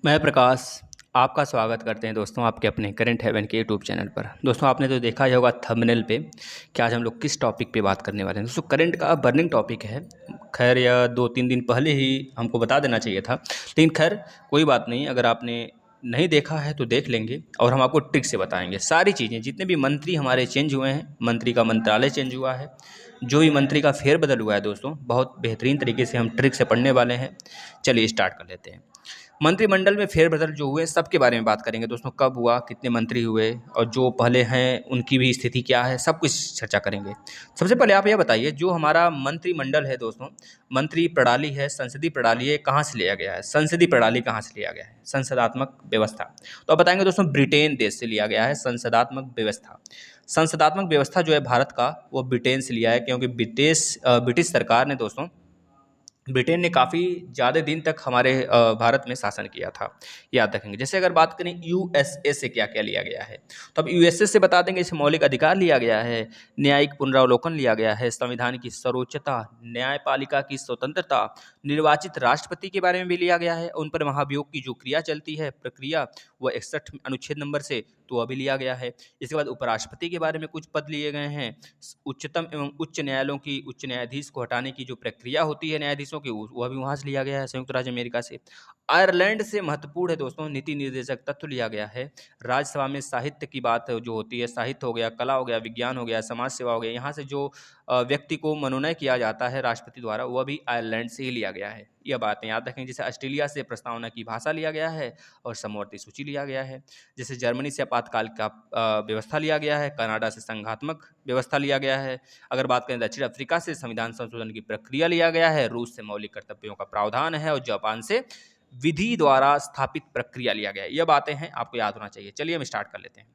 मैं प्रकाश आपका स्वागत करते हैं दोस्तों आपके अपने करंट हेवन के यूट्यूब चैनल पर। दोस्तों आपने तो देखा ही होगा थंबनेल पे कि आज हम लोग किस टॉपिक पे बात करने वाले हैं। दोस्तों करंट का बर्निंग टॉपिक है। खैर यह 2-3 दिन पहले ही हमको बता देना चाहिए था, लेकिन खैर कोई बात नहीं। अगर आपने नहीं देखा है तो देख लेंगे और हम आपको ट्रिक से बताएंगे सारी चीज़ें। जितने भी मंत्री हमारे चेंज हुए हैं, मंत्री का मंत्रालय चेंज हुआ है, जो भी मंत्री का फेरबदल हुआ है दोस्तों, बहुत बेहतरीन तरीके से हम ट्रिक से पढ़ने वाले हैं। चलिए स्टार्ट कर लेते हैं। मंत्रिमंडल में फेरबदल जो हुए सबके बारे में बात करेंगे दोस्तों। कब हुआ, कितने मंत्री हुए और जो पहले हैं उनकी भी स्थिति क्या है, सब कुछ चर्चा करेंगे। सबसे पहले आप यह बताइए, जो हमारा मंत्रिमंडल है दोस्तों, मंत्री प्रणाली है, संसदीय प्रणाली है, कहाँ से लिया गया है? संसदीय प्रणाली कहाँ से लिया गया है? संसदात्मक व्यवस्था। तो आप बताएंगे दोस्तों ब्रिटेन देश से लिया गया है संसदात्मक व्यवस्था। संसदात्मक व्यवस्था जो है भारत का, वो ब्रिटेन से लिया है, क्योंकि ब्रिटिश सरकार ने दोस्तों, ब्रिटेन ने काफ़ी ज़्यादा दिन तक हमारे भारत में शासन किया था, याद रखेंगे। जैसे अगर बात करें यूएसए से क्या क्या लिया गया है, तो अब यूएसए से बता देंगे, इसे मौलिक अधिकार लिया गया है, न्यायिक पुनरावलोकन लिया गया है, संविधान की सर्वोच्चता, न्यायपालिका की स्वतंत्रता, निर्वाचित राष्ट्रपति के बारे में भी लिया गया है, उन पर महाभियोग की जो क्रिया चलती है, प्रक्रिया, वह 61 अनुच्छेद नंबर से, तो वह भी लिया गया है। इसके बाद उपराष्ट्रपति के बारे में कुछ पद लिए गए हैं। उच्चतम एवं उच्च न्यायालयों की उच्च न्यायाधीश को हटाने की जो प्रक्रिया होती है न्यायाधीशों की, वह भी वहाँ से लिया गया है, संयुक्त राज्य अमेरिका से। आयरलैंड से महत्वपूर्ण है दोस्तों, नीति निर्देशक तत्व लिया गया है। राज्यसभा में साहित्य की बात जो होती है, साहित्य हो गया, कला हो गया, विज्ञान हो गया, समाज सेवा हो गया, यहाँ से जो व्यक्ति को मनोनय किया जाता है राष्ट्रपति द्वारा, वह भी आयरलैंड से ही लिया गया है। यह बातें याद रखें। जैसे ऑस्ट्रेलिया से प्रस्तावना की भाषा लिया गया है और समवर्ती सूची लिया गया है। जैसे जर्मनी से आपातकाल का व्यवस्था लिया गया है। कनाडा से संघात्मक व्यवस्था लिया गया है। अगर बात करें दक्षिण अफ्रीका से संविधान संशोधन की प्रक्रिया लिया गया है। रूस से मौलिक कर्तव्यों का प्रावधान है और जापान से विधि द्वारा स्थापित प्रक्रिया लिया गया है। यह बातें हैं, आपको याद होना चाहिए। चलिए हम स्टार्ट कर लेते हैं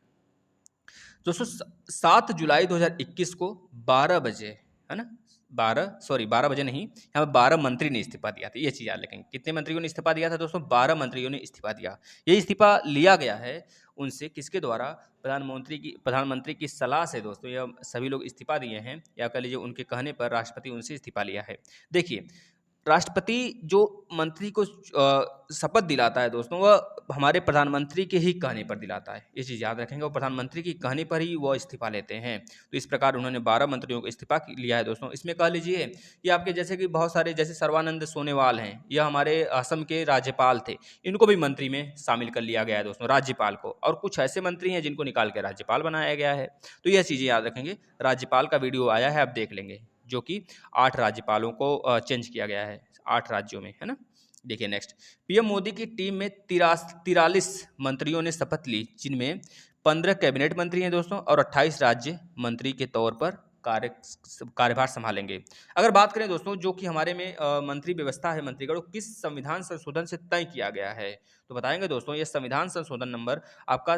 दोस्तों। 7 जुलाई 2021 को 12 बजे, है ना, 12 बजे नहीं, यहाँ पर 12 मंत्री ने इस्तीफा दिया था। ये चीज़ याद रखेंगे। कितने मंत्रियों ने इस्तीफा दिया था दोस्तों? 12 मंत्रियों ने इस्तीफा दिया। ये इस्तीफा लिया गया है उनसे, किसके द्वारा? प्रधानमंत्री की सलाह से दोस्तों, यह सभी लोग इस्तीफा दिए हैं, या कह लीजिए उनके कहने पर राष्ट्रपति उनसे इस्तीफा लिया है। देखिए, राष्ट्रपति जो मंत्री को शपथ दिलाता है दोस्तों, वह हमारे प्रधानमंत्री के ही कहने पर दिलाता है। ये चीज़ याद रखेंगे, और प्रधानमंत्री के कहने पर ही वो इस्तीफा लेते हैं। तो इस प्रकार उन्होंने 12 मंत्रियों को इस्तीफा लिया है दोस्तों। इसमें कह लीजिए कि आपके जैसे कि बहुत सारे, जैसे सर्बानंद सोनोवाल हैं, यह हमारे असम के राज्यपाल थे, इनको भी मंत्री में शामिल कर लिया गया है दोस्तों, राज्यपाल को। और कुछ ऐसे मंत्री हैं जिनको निकाल के राज्यपाल बनाया गया है। तो यह चीज़ें याद रखेंगे। राज्यपाल का वीडियो आया है, आप देख लेंगे, जो कि 8 राज्यपालों को चेंज किया गया है 8 राज्यों में, है ना। देखिए नेक्स्ट, पीएम मोदी की टीम में 43 मंत्रियों ने शपथ ली, जिनमें 15 कैबिनेट मंत्री हैं दोस्तों और 28 राज्य मंत्री के तौर पर कार्यभार संभालेंगे। अगर बात करें दोस्तों, जो कि हमारे में मंत्री व्यवस्था है, मंत्रीगण किस संविधान संशोधन से तय किया गया है, तो बताएंगे दोस्तों। ये संविधान संशोधन नंबर आपका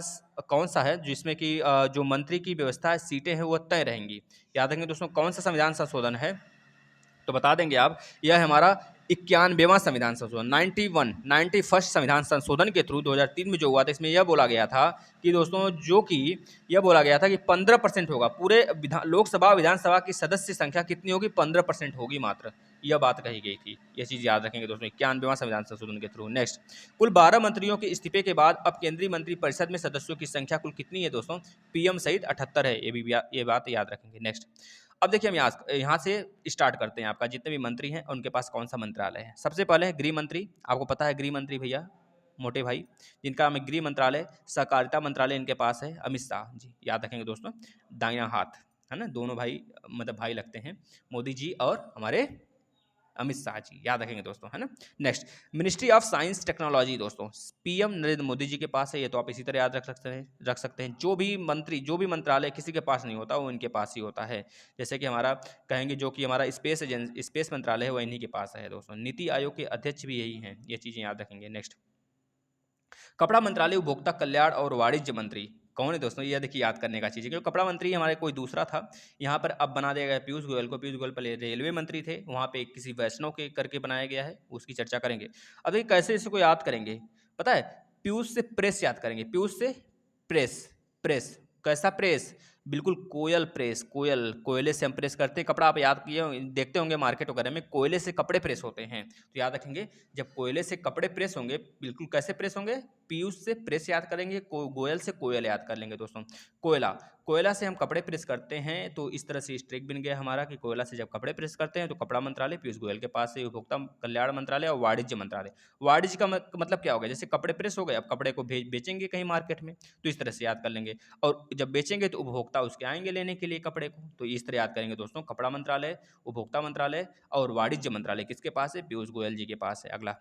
कौन सा है, जिसमें कि जो मंत्री की व्यवस्था है, सीटें हैं, वो तय रहेंगी। याद रखेंगे दोस्तों, कौन सा संविधान संशोधन है, तो बता देंगे आप। यह है हमारा 91वां संविधान संशोधन, 91st संविधान संशोधन के थ्रू 2003 में जो हुआ था। इसमें यह बोला गया था कि दोस्तों, जो कि यह बोला गया था कि 15% होगा, पूरे लोकसभा विधानसभा की सदस्य संख्या कितनी होगी? 15% होगी मात्र। यह बात कही गई थी। यह चीज़ याद रखेंगे दोस्तों, 91वां संविधान संशोधन के थ्रू। नेक्स्ट, कुल 12 मंत्रियों के इस्तीफे के बाद अब केंद्रीय मंत्रिपरिषद में सदस्यों की संख्या कुल कितनी है दोस्तों? पीएम सहित 78 है। ये बात याद रखेंगे। नेक्स्ट, अब देखिए, हम यहाँ से स्टार्ट करते हैं। आपका जितने भी मंत्री हैं उनके पास कौन सा मंत्रालय है। सबसे पहले है गृह मंत्री। आपको पता है गृह मंत्री भैया, मोटे भाई, जिनका हमें गृह मंत्रालय, सहकारिता मंत्रालय इनके पास है, अमित शाह जी। याद रखेंगे दोस्तों, दाहिना हाथ, है ना, दोनों भाई, मतलब भाई लगते हैं, मोदी जी और हमारे अमित शाह जी। याद रखेंगे दोस्तों, है ना। Next, ministry of science technology दोस्तों, पीएम नरेंद्र मोदी जी के पास है। ये तो आप इसी तरह याद रख सकते हैं। जो भी मंत्री, जो भी मंत्रालय किसी के पास नहीं होता, वो इनके पास ही होता है। जैसे कि हमारा कहेंगे, जो कि हमारा स्पेस मंत्रालय है, वो इन्हीं के पास है दोस्तों। नीति आयोग के अध्यक्ष भी यही हैं। ये चीज़ें याद रखेंगे। नेक्स्ट, कपड़ा मंत्रालय, उपभोक्ता कल्याण और वाणिज्य मंत्री कौन है दोस्तों? ये देखिए, याद करने का चीज़ है, क्योंकि कपड़ा मंत्री हमारे कोई दूसरा था। यहाँ पर अब बना दिया गया पीयूष गोयल को। पीयूष गोयल पहले रेलवे मंत्री थे, वहाँ पे किसी वैष्णव के करके बनाया गया है, उसकी चर्चा करेंगे। अब देखिए कैसे इसको याद करेंगे, पता है? पीयूष से प्रेस याद करेंगे। पीयूष से प्रेस, प्रेस कैसा? प्रेस, बिल्कुल कोयल प्रेस, कोयले से हम प्रेस करते हैं कपड़ा। आप याद किए देखते होंगे मार्केट वगैरह में कोयले से कपड़े प्रेस होते हैं। तो याद रखेंगे जब कोयले से कपड़े प्रेस होंगे, बिल्कुल कैसे प्रेस होंगे, पीयूष से प्रेस याद करेंगे, गोयल से कोयल याद कर लेंगे दोस्तों। कोयला, कोयला से हम कपड़े प्रेस करते हैं, तो इस तरह से स्ट्रिक बन गया हमारा कि कोयला से जब कपड़े प्रेस करते हैं तो कपड़ा मंत्रालय पीयूष गोयल के पास है, उपभोक्ता कल्याण मंत्रालय और वाणिज्य मंत्रालय। वाणिज्य का मतलब क्या हो गया, जैसे कपड़े प्रेस हो गए, अब कपड़े को बेचेंगे कहीं मार्केट में, तो इस तरह से याद कर लेंगे। और जब बेचेंगे तो उपभोक्ता उसके आएंगे लेने के लिए कपड़े को, तो इस तरह याद करेंगे दोस्तों। कपड़ा मंत्रालय, उपभोक्ता मंत्रालय और वाणिज्य मंत्रालय किसके पास है, पीयूष गोयल जी के पास है। अगला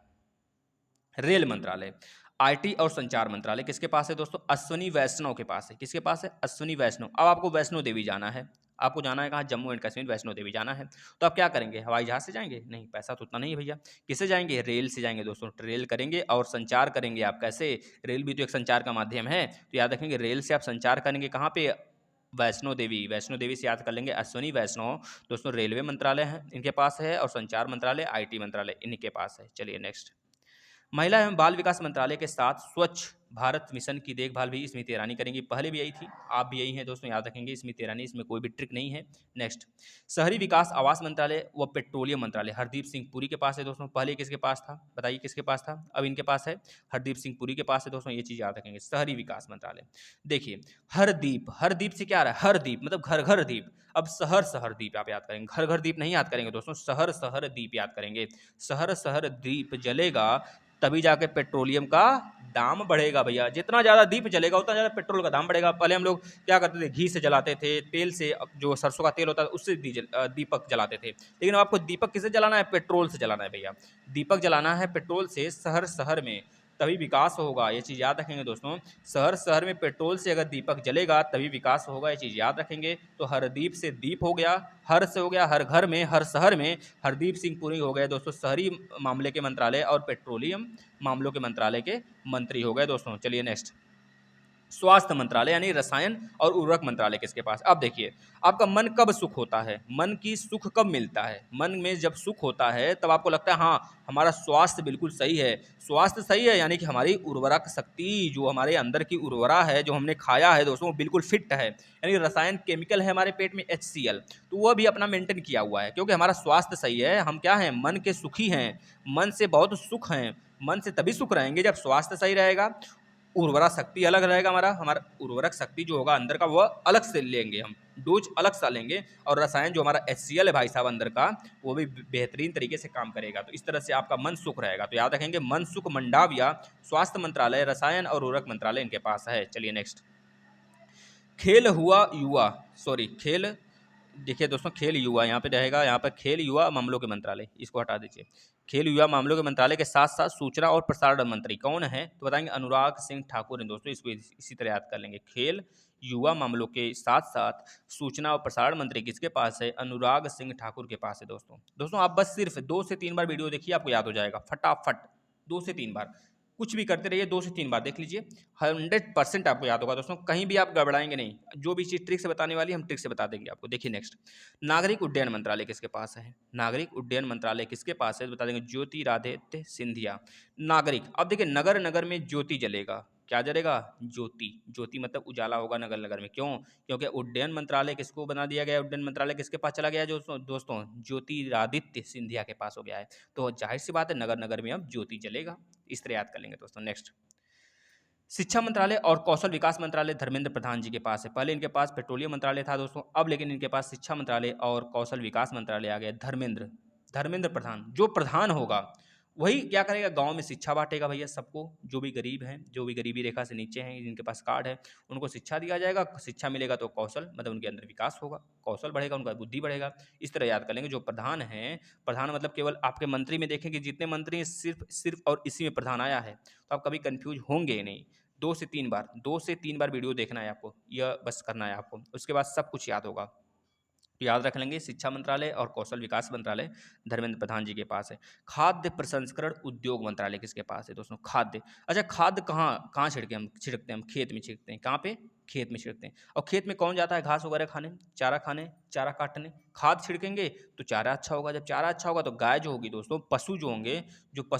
रेल मंत्रालय, आईटी और संचार मंत्रालय किसके पास है दोस्तों, अश्विनी वैष्णव के पास है। किसके पास है, अश्विनी वैष्णव। अब आपको वैष्णो देवी जाना है, आपको जाना है कहाँ, जम्मू एंड कश्मीर वैष्णो देवी जाना है, तो आप क्या करेंगे, हवाई जहाज से जाएंगे, नहीं पैसा तो उतना नहीं है भैया, किससे जाएंगे, रेल से जाएंगे दोस्तों। रेल करेंगे और संचार करेंगे आप कैसे, रेल भी तो एक संचार का माध्यम है, तो याद रखेंगे रेल से आप संचार करेंगे कहाँ पे, वैष्णो देवी। वैष्णो देवी से याद कर लेंगे अश्विनी वैष्णव दोस्तों। रेलवे मंत्रालय है इनके पास है, और संचार मंत्रालय, आईटी मंत्रालय इनके पास है। चलिए नेक्स्ट, महिला एवं बाल विकास मंत्रालय के साथ स्वच्छ भारत मिशन की देखभाल भी स्मृति ईरानी करेंगी। पहले भी यही थी, आप भी यही हैं दोस्तों, याद रखेंगे स्मृति ईरानी, इसमें कोई भी ट्रिक नहीं है। नेक्स्ट, शहरी विकास आवास मंत्रालय व पेट्रोलियम मंत्रालय हरदीप सिंह पुरी के पास है दोस्तों। पहले किसके पास था, बताइए किसके पास था, अब इनके पास है, हरदीप सिंह पुरी के पास है दोस्तों। ये चीज़ याद रखेंगे, शहरी विकास मंत्रालय। देखिए हरदीप, हरदीप से क्या आ रहा है, हर दीप मतलब घर घर दीप। अब शहर शहर दीप आप याद करेंगे, घर घर दीप नहीं याद करेंगे दोस्तों, शहर शहर दीप याद करेंगे। शहर शहर दीप जलेगा तभी जाके पेट्रोलियम का दाम बढ़ेगा भैया। जितना ज़्यादा दीप जलेगा उतना ज़्यादा पेट्रोल का दाम बढ़ेगा। पहले हम लोग क्या करते थे, घी से जलाते थे, तेल से, जो सरसों का तेल होता है उससे दीपक जलाते थे। लेकिन अब आपको दीपक किससे जलाना है, पेट्रोल से जलाना है भैया। दीपक जलाना है पेट्रोल से, शहर शहर में, तभी विकास होगा। ये चीज़ याद रखेंगे दोस्तों, शहर शहर में पेट्रोल से अगर दीपक जलेगा तभी विकास होगा, ये चीज़ याद रखेंगे। तो हरदीप से दीप हो गया, हर से हो गया हर घर में, हर शहर में, हरदीप सिंह पुरी हो गए दोस्तों शहरी मामले के मंत्रालय और पेट्रोलियम मामलों के मंत्रालय के मंत्री हो गए दोस्तों। चलिए नेक्स्ट, स्वास्थ्य मंत्रालय यानी रसायन और उर्वरक मंत्रालय किसके पास। अब देखिए आपका मन कब सुख होता है, मन की सुख कब मिलता है, मन में जब सुख होता है तब आपको लगता है हाँ हमारा स्वास्थ्य बिल्कुल सही है। स्वास्थ्य सही है यानी कि हमारी उर्वरक शक्ति, जो हमारे अंदर की उर्वरा है, जो हमने खाया है दोस्तों, वो बिल्कुल फिट है। यानी रसायन केमिकल है हमारे पेट में HCl, तो वह भी अपना मेंटेन किया हुआ है, क्योंकि हमारा स्वास्थ्य सही है। हम क्या हैं, मन के सुखी हैं, मन से बहुत सुख हैं। मन से तभी सुख रहेंगे जब स्वास्थ्य सही रहेगा, उर्वरा शक्ति अलग रहेगा, हमारा हमारा उर्वरक शक्ति जो होगा अंदर का वह अलग से लेंगे, हम डोज अलग सा लेंगे, और रसायन जो हमारा HCl है भाई साहब अंदर का, वो भी बेहतरीन तरीके से काम करेगा। तो इस तरह से आपका मन सुख रहेगा। तो याद रखेंगे मन सुख मंडाविया, स्वास्थ्य मंत्रालय, रसायन और उर्वरक मंत्रालय इनके पास है। चलिए नेक्स्ट, खेल हुआ युवा, सॉरी खेल, देखिए दोस्तों खेल युवा यहाँ पे रहेगा, यहाँ पर खेल युवा मामलों के मंत्रालय, इसको हटा दीजिए। खेल युवा मामलों के मंत्रालय के साथ साथ सूचना और प्रसारण मंत्री कौन है, तो बताएंगे अनुराग सिंह ठाकुर हैं दोस्तों। इसको इसी तरह याद कर लेंगे, खेल युवा मामलों के साथ साथ सूचना और प्रसारण मंत्री किसके पास है, अनुराग सिंह ठाकुर के पास है दोस्तों। आप बस सिर्फ 2 से 3 बार वीडियो देखिए, आपको याद हो जाएगा फटाफट। 2 से 3 बार कुछ भी करते रहिए, 2 से 3 बार देख लीजिए, 100% आपको याद होगा दोस्तों। कहीं भी आप गड़बड़ाएंगे नहीं, जो भी चीज़ ट्रिक से बताने वाली हम ट्रिक से बता देंगे आपको। देखिए नेक्स्ट, नागरिक उड्डयन मंत्रालय किसके पास है, नागरिक उड्डयन मंत्रालय किसके पास है, तो बता देंगे ज्योतिरादित्य सिंधिया। नागरिक, अब देखिए नगर नगर में ज्योति जलेगा, क्या जलेगा, ज्योति। ज्योति मतलब उजाला होगा नगर नगर में, क्यों, क्योंकि उड्डयन मंत्रालय किसको बना दिया गया, उड्डयन मंत्रालय किसके पास चला गया दोस्तों, ज्योतिरादित्य सिंधिया के पास हो गया है। तो जाहिर सी बात है नगर नगर में अब ज्योति जलेगा, इस तरह याद कर लेंगे दोस्तों। नेक्स्ट, शिक्षा मंत्रालय और कौशल विकास मंत्रालय धर्मेंद्र प्रधान जी के पास है। पहले इनके पास पेट्रोलियम मंत्रालय था दोस्तों, अब लेकिन इनके पास शिक्षा मंत्रालय और कौशल विकास मंत्रालय आ गया। धर्मेंद्र प्रधान, जो प्रधान होगा वही क्या करेगा, गांव में शिक्षा बांटेगा भैया सबको, जो भी गरीब हैं, जो भी गरीबी रेखा से नीचे हैं, जिनके पास कार्ड है, उनको शिक्षा दिया जाएगा। शिक्षा मिलेगा तो कौशल मतलब उनके अंदर विकास होगा, कौशल बढ़ेगा, उनका बुद्धि बढ़ेगा। इस तरह याद कर लेंगे। जो प्रधान हैं, प्रधान मतलब केवल आपके मंत्री में देखेंगे जितने मंत्री हैं, सिर्फ और इसी में प्रधान आया है, तो आप कभी कंफ्यूज होंगे नहीं। 2 से 3 बार वीडियो देखना है आपको, यह बस करना है आपको, उसके बाद सब कुछ याद होगा। तो याद रख लेंगे शिक्षा मंत्रालय और कौशल विकास मंत्रालय धर्मेंद्र प्रधान जी के पास है। खाद्य प्रसंस्करण उद्योग मंत्रालय किसके पास है दोस्तों, खाद्य। अच्छा खाद्य कहाँ कहाँ छिड़कते हैं हम, खेत में छिड़कते हैं, कहाँ पे, खेत में छिड़कते हैं। और खेत में कौन जाता है घास वगैरह खाने, चारा काटने? खाद छिड़केंगे तो चारा अच्छा होगा, जब चारा अच्छा होगा तो गाय जो होगी दोस्तों, पशु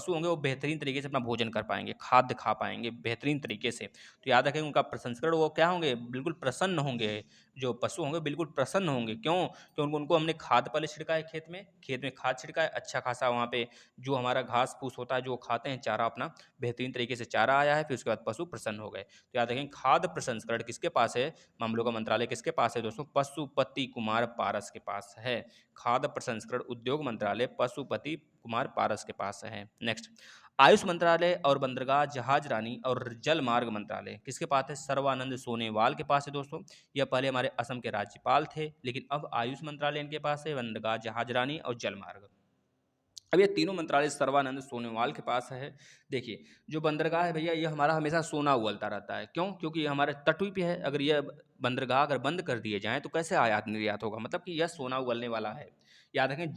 होंगे वो बेहतरीन तरीके से अपना भोजन कर पाएंगे, खाद्य खा पाएंगे बेहतरीन तरीके से। तो याद रखें उनका प्रसंस्करण वो क्या होंगे, बिल्कुल प्रसन्न होंगे। जो पशु होंगे बिल्कुल प्रसन्न होंगे, क्यों? क्योंकि उनको हमने खाद पहले छिड़का है, खेत में खाद छिड़का है, अच्छा खासा वहाँ पे जो हमारा घास फूस होता है जो खाते हैं चारा अपना, बेहतरीन तरीके से चारा आया है, फिर उसके बाद पशु प्रसन्न हो गए। तो याद रखें खाद्य प्रसंस्करण किसके पास है, मामलों का मंत्रालय किसके पास है दोस्तों, पशुपति कुमार पारस के पास है। खाद्य प्रसंस्करण उद्योग मंत्रालय पशुपति कुमार पारस के पास है। नेक्स्ट, आयुष मंत्रालय और बंदरगाह जहाज रानी और जल मार्ग मंत्रालय किसके पास है, सर्वानंद सोनेवाल के पास है दोस्तों। यह पहले हमारे असम के राज्यपाल थे, लेकिन अब आयुष मंत्रालय इनके पास है, बंदरगाह जहाज रानी और जल मार्ग। अब ये तीनों मंत्रालय सर्वानंद सोनोवाल के पास है। देखिए जो बंदरगाह है भैया, ये हमारा हमेशा सोना उगलता रहता है, क्यों? क्योंकि ये हमारे तटवी पे है। अगर ये बंदरगाह अगर बंद कर दिए जाएँ तो कैसे आयात निर्यात होगा, मतलब कि यह सोना उगलने वाला है। याद रखें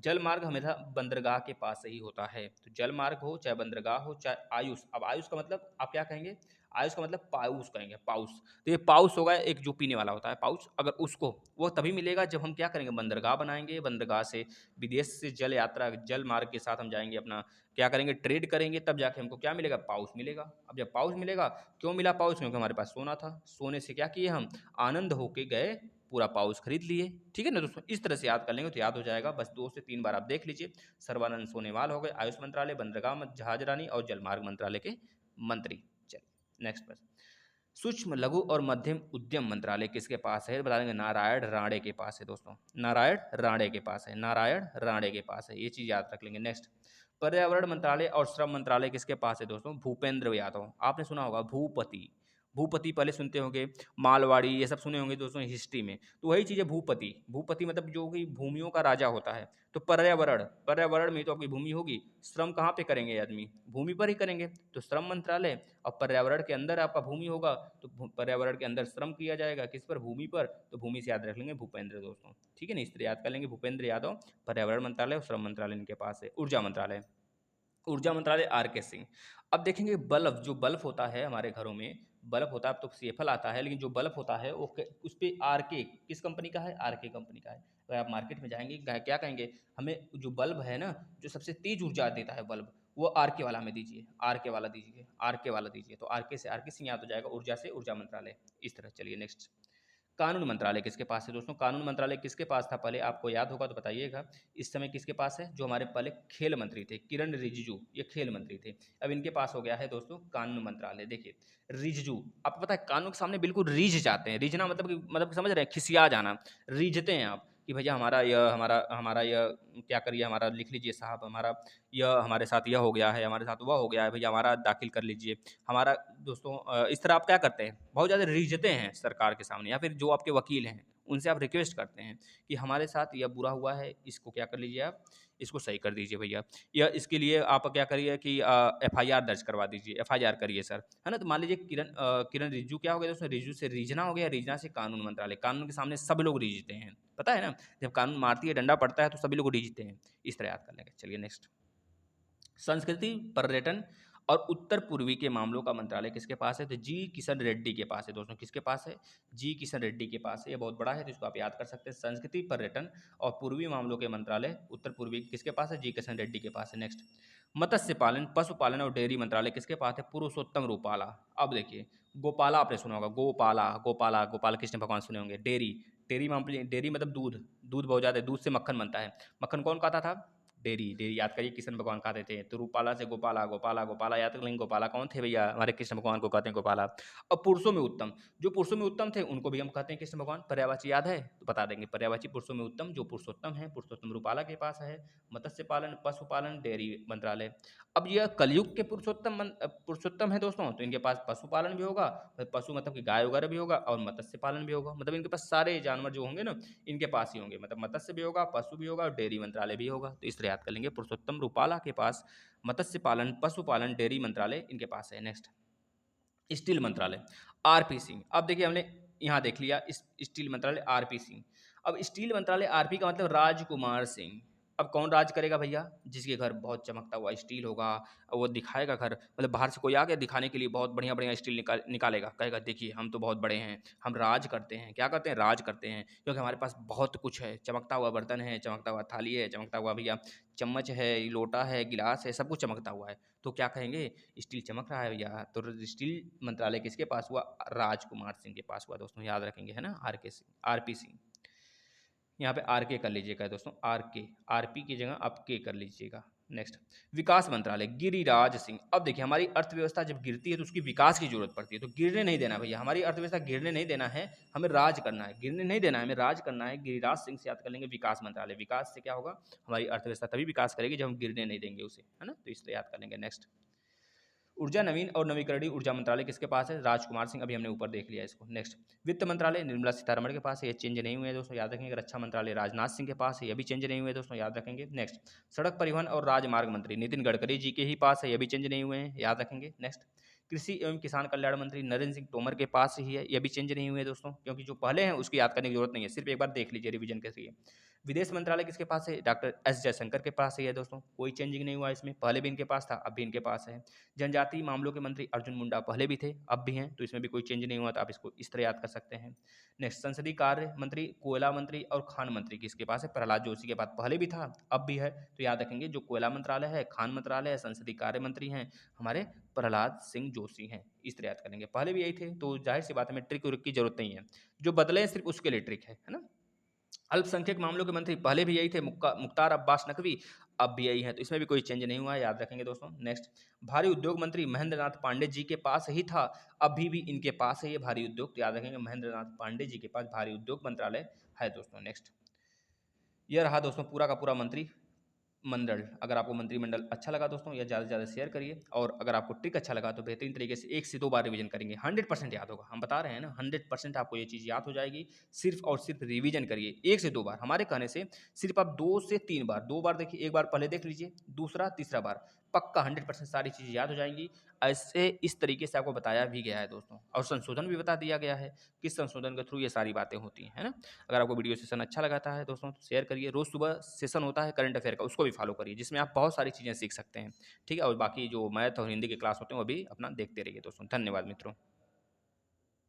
जल मार्ग हमेशा बंदरगाह के पास ही होता है। तो जल मार्ग हो चाहे बंदरगाह हो चाहे आयुष, अब आयुष का मतलब आप क्या कहेंगे, आयुष का मतलब पाउस कहेंगे, पाउस। तो ये पाउस होगा एक जो पीने वाला होता है पाउच, अगर उसको वो तभी मिलेगा जब हम क्या करेंगे, बंदरगाह बनाएंगे, बंदरगाह से विदेश से जल यात्रा जल मार्ग के साथ हम जाएंगे, अपना क्या करेंगे, ट्रेड करेंगे, तब जाके हमको क्या मिलेगा, पाउस मिलेगा। अब जब पाउस मिलेगा, क्यों मिला पाउस, क्योंकि हमारे पास सोना था, सोने से क्या किए हम, आनंद होके गए, पूरा पाउस खरीद लिए। ठीक है ना दोस्तों, इस तरह से याद कर लेंगे तो याद हो जाएगा। बस 2 से 3 बार आप देख लीजिए। सर्वानंद सोनेवाल हो गए आयुष मंत्रालय, बंदरगाह जहाज रानी और जलमार्ग मंत्रालय के मंत्री। चलिए नेक्स्ट प्रश्न, सूक्ष्म लघु और मध्यम उद्यम मंत्रालय किसके पास है, बता देंगे नारायण राणे के पास है दोस्तों, नारायण राणे के पास है, नारायण राणे के पास है, ये चीज याद रख लेंगे। नेक्स्ट, पर्यावरण मंत्रालय और श्रम मंत्रालय किसके पास है दोस्तों, भूपेंद्र यादव। आपने सुना होगा भूपति, भूपति पहले सुनते होंगे, मालवाड़ी ये सब सुने होंगे दोस्तों हिस्ट्री में। तो वही चीज़ है भूपति, भूपति मतलब जो कि भूमियों का राजा होता है। तो पर्यावरण में तो आपकी भूमि होगी, श्रम कहाँ पे करेंगे आदमी, भूमि पर ही करेंगे। तो श्रम मंत्रालय, और पर्यावरण के अंदर आपका भूमि होगा, तो पर्यावरण के अंदर श्रम किया जाएगा, किस पर, भूमि पर। तो भूमि से याद रख लेंगे भूपेंद्र दोस्तों। ठीक है ना, इस तरह याद कर लेंगे भूपेंद्र यादव, पर्यावरण मंत्रालय और श्रम मंत्रालय इनके पास है। ऊर्जा मंत्रालय आर के सिंह। अब देखेंगे बल्ब, जो बल्ब होता है हमारे घरों में, बल्ब होता है, अब तो सीएफएल आता है, लेकिन जो बल्ब होता है वो उस पर आर के किस कंपनी का है, आर के कंपनी का है। अगर आप मार्केट में जाएंगे क्या कहेंगे, हमें जो बल्ब है ना, जो सबसे तेज ऊर्जा देता है बल्ब, वो आर के वाला हमें दीजिए, आर के वाला दीजिए, आर के वाला दीजिए। तो आर के से आर के सिंह याद हो जाएगा, ऊर्जा से ऊर्जा मंत्रालय। इस तरह चलिए नेक्स्ट, कानून मंत्रालय किसके पास है दोस्तों, कानून मंत्रालय किसके पास था पहले, आपको याद होगा तो बताइएगा। इस समय किसके पास है, जो हमारे पहले खेल मंत्री थे किरण रिजिजू, ये खेल मंत्री थे। अब इनके पास हो गया है दोस्तों कानून मंत्रालय। देखिए रिजिजू, आपको पता है कानून के सामने बिल्कुल रीझ जाते हैं, रीझना मतलब समझ रहे हैं, खिसिया जाना, रीझते हैं आप कि भैया हमारा यह क्या करिए, हमारा लिख लीजिए साहब, हमारा यह हमारे साथ यह हो गया है, हमारे साथ वह हो गया है, भैया हमारा दाखिल कर लीजिए हमारा। दोस्तों इस तरह आप क्या करते हैं, बहुत ज़्यादा रीझते हैं सरकार के सामने, या फिर जो आपके वकील हैं उनसे आप रिक्वेस्ट करते हैं कि हमारे साथ यह बुरा हुआ है, इसको क्या कर लीजिए आप, इसको सही कर दीजिए भैया, या इसके लिए आप क्या करिए कि एफआईआर दर्ज करवा दीजिए, एफआईआर करिए सर, है ना। तो मान लीजिए किरण रिजिजू क्या हो गया दोस्तों, रिजिजू से रीझना हो गया, रीझना से कानून मंत्रालय, कानून के सामने सब लोग रीझते हैं, पता है ना, जब कानून मारती है डंडा पड़ता है तो सभी लोग रीझते हैं। इस तरह याद कर लेंगे। चलिए नेक्स्ट, संस्कृति, पर्यटन और उत्तर पूर्वी के मामलों का मंत्रालय किसके पास है, तो जी किशन रेड्डी के पास है दोस्तों। किसके पास है, जी किशन रेड्डी के पास है, ये बहुत बड़ा है तो इसको आप याद कर सकते हैं। संस्कृति, पर्यटन और पूर्वी मामलों के मंत्रालय उत्तर पूर्वी किसके पास है, जी किशन रेड्डी के पास है। नेक्स्ट, मत्स्य पालन, पशुपालन और डेयरी मंत्रालय किसके पास है, पुरुषोत्तम रूपाला। अब देखिए गोपाला आपने सुना होगा, गोपाला गोपाला गोपाल कृष्ण भगवान सुने होंगे। डेयरी, डेयरी मतलब दूध, दूध बहुत ज़्यादा है, दूध से मक्खन बनता है। मक्खन कौन खाता था, डेयरी, डेयरी याद करिए, कृष्ण भगवान खाते थे। तो रूपाला से गोपाला, गोपाला गोपाला याद कर लेंगे, गोपाला कौन थे भैया, हमारे कृष्ण भगवान को कहते हैं गोपाला। अब पुरुषों में उत्तम, जो पुरुषों में उत्तम थे उनको भी हम कहते हैं कृष्ण भगवान। पर्यायवाची याद है तो बता देंगे, पर्यायवाची पुरुषों में उत्तम, जो पुरुषोत्तम है, पुरुषोत्तम रूपाला के पास है। मत्स्य पालन, पशुपालन, डेयरी मंत्रालय। अब यह कलयुग के पुरुषोत्तम है दोस्तों, तो इनके पास पशुपालन भी होगा, पशु मतलब कि गाय वगैरह भी होगा, और मत्स्य पालन भी होगा, मतलब इनके पास सारे जानवर जो होंगे ना इनके पास ही होंगे, मतलब मत्स्य भी होगा, पशु भी होगा और डेयरी मंत्रालय भी होगा। तो इस तरह याद कर लेंगे, पुरुषोत्तम रूपाला के पास मत्स्य पालन, पशुपालन, डेयरी मंत्रालय इनके पास है। नेक्स्ट, स्टील मंत्रालय, आरपी सिंह। अब देखिए हमने यहाँ देख लिया स्टील मंत्रालय आरपी सिंह। अब स्टील मंत्रालय आरपी का मतलब राजकुमार सिंह, अब कौन राज करेगा भैया? जिसके घर बहुत चमकता हुआ स्टील होगा, वो दिखाएगा घर, मतलब बाहर से कोई आ गया दिखाने के लिए बहुत बढ़िया-बढ़िया स्टील निकालेगा, कहेगा देखिए हम तो बहुत बड़े हैं, हम राज करते हैं। क्या करते हैं? राज करते हैं, क्योंकि हमारे पास बहुत कुछ है, चमकता हुआ बर्तन है, चमकता हुआ थाली है, चमकता हुआ भैया चम्मच है, लोटा है, गिलास है, सब कुछ चमकता हुआ है। तो क्या कहेंगे? स्टील चमक रहा है भैया। तो स्टील मंत्रालय किसके पास हुआ? राजकुमार सिंह के पास हुआ दोस्तों, याद रखेंगे, है ना? आरपी सिंह। यहाँ पे आर के कर लीजिएगा दोस्तों, आरपी की जगह आप के कर लीजिएगा। नेक्स्ट, विकास मंत्रालय, गिरिराज सिंह। अब देखिए हमारी अर्थव्यवस्था जब गिरती है तो उसकी विकास की जरूरत पड़ती है, तो गिरने नहीं देना भैया, हमारी अर्थव्यवस्था गिरने नहीं देना है, हमें राज करना है, गिरने नहीं देना है, हमें राज करना है। गिरिराज सिंह से याद कर लेंगे विकास मंत्रालय। विकास से क्या होगा? हमारी अर्थव्यवस्था तभी विकास करेगी जब हम गिरने नहीं देंगे उसे, है ना? तो इसलिए याद कर लेंगे। नेक्स्ट, ऊर्जा नवीन और नवीकरणीय ऊर्जा मंत्रालय किसके पास है? राजकुमार सिंह। अभी हमने ऊपर देख लिया इसको। नेक्स्ट, वित्त मंत्रालय निर्मला सीतारमण के पास है, ये चेंज नहीं हुए हैं दोस्तों, याद रखेंगे। रक्षा मंत्रालय राजनाथ सिंह के पास है, ये भी चेंज नहीं हुए दोस्तों, याद रखेंगे। नेक्स्ट, सड़क परिवहन और राजमार्ग मंत्री नितिन गडकरी जी के ही पास है, ये भी चेंज नहीं हुए हैं, याद रखेंगे। नेक्स्ट, कृषि एवं किसान कल्याण मंत्री नरेंद्र सिंह तोमर के पास ही है, ये भी चेंज नहीं हुए दोस्तों, क्योंकि जो पहले हैं उसकी याद करने की जरूरत नहीं है, सिर्फ एक बार देख लीजिए रिवीजन के लिए। विदेश मंत्रालय किसके पास है? डॉक्टर एस जयशंकर के पास ही है दोस्तों, कोई चेंजिंग नहीं हुआ इसमें, पहले भी इनके पास था, अब भी इनके पास है। जनजातीय मामलों के मंत्री अर्जुन मुंडा पहले भी थे, अब भी हैं, तो इसमें भी कोई चेंज नहीं हुआ, तो आप इसको इस तरह याद कर सकते हैं। नेक्स्ट, संसदीय कार्य मंत्री, कोयला मंत्री और खान मंत्री किसके पास है? प्रहलाद जोशी के पास, पहले भी था अब भी है, तो याद रखेंगे जो कोयला मंत्रालय है, खान मंत्रालय है, संसदीय कार्य मंत्री हैं हमारे प्रहलाद सिंह जोशी हैं, इस तरह याद करेंगे। पहले भी यही थे, तो जाहिर सी बात हमें ट्रिक व्रिक की जरूरत नहीं है, जो बदले हैं सिर्फ उसके लिए ट्रिक है ना? अल्पसंख्यक मामलों के मंत्री पहले भी यही थे, मुख्तार अब्बास नकवी, अब भी यही है, तो इसमें भी कोई चेंज नहीं हुआ है, याद रखेंगे दोस्तों। नेक्स्ट, भारी उद्योग मंत्री महेंद्र नाथ पांडे जी के पास ही था, अभी भी इनके पास है ये भारी उद्योग, तो याद रखेंगे महेंद्र नाथ पांडे जी के पास भारी उद्योग मंत्रालय है दोस्तों। नेक्स्ट, यह रहा दोस्तों पूरा का पूरा मंत्री मंडल। अगर आपको मंत्रिमंडल अच्छा लगा दोस्तों, या ज़्यादा से ज़्यादा शेयर करिए, और अगर आपको ट्रिक अच्छा लगा तो बेहतरीन तरीके से 1 से 2 बार रिवीजन करेंगे, 100% याद होगा, हम बता रहे हैं ना, 100% आपको ये चीज़ याद हो जाएगी। सिर्फ और सिर्फ रिवीजन करिए 1 से 2 बार, हमारे कहने से सिर्फ आप 2 से 3 बार, 2 बार देखिए, 1 बार पहले देख लीजिए, दूसरा तीसरा बार पक्का 100% सारी चीज़ें याद हो जाएंगी। ऐसे इस तरीके से आपको बताया भी गया है दोस्तों, और संशोधन भी बता दिया गया है, किस संशोधन के थ्रू ये सारी बातें होती हैं, है ना? अगर आपको वीडियो सेशन अच्छा लगाता है दोस्तों तो शेयर करिए। रोज़ सुबह सेशन होता है करंट अफेयर का, उसको भी फॉलो करिए, जिसमें आप बहुत सारी चीज़ें सीख सकते हैं, ठीक है? और बाकी जो मैथ और हिंदी के क्लास होते हैं वो भी अपना देखते रहिए दोस्तों। धन्यवाद मित्रों।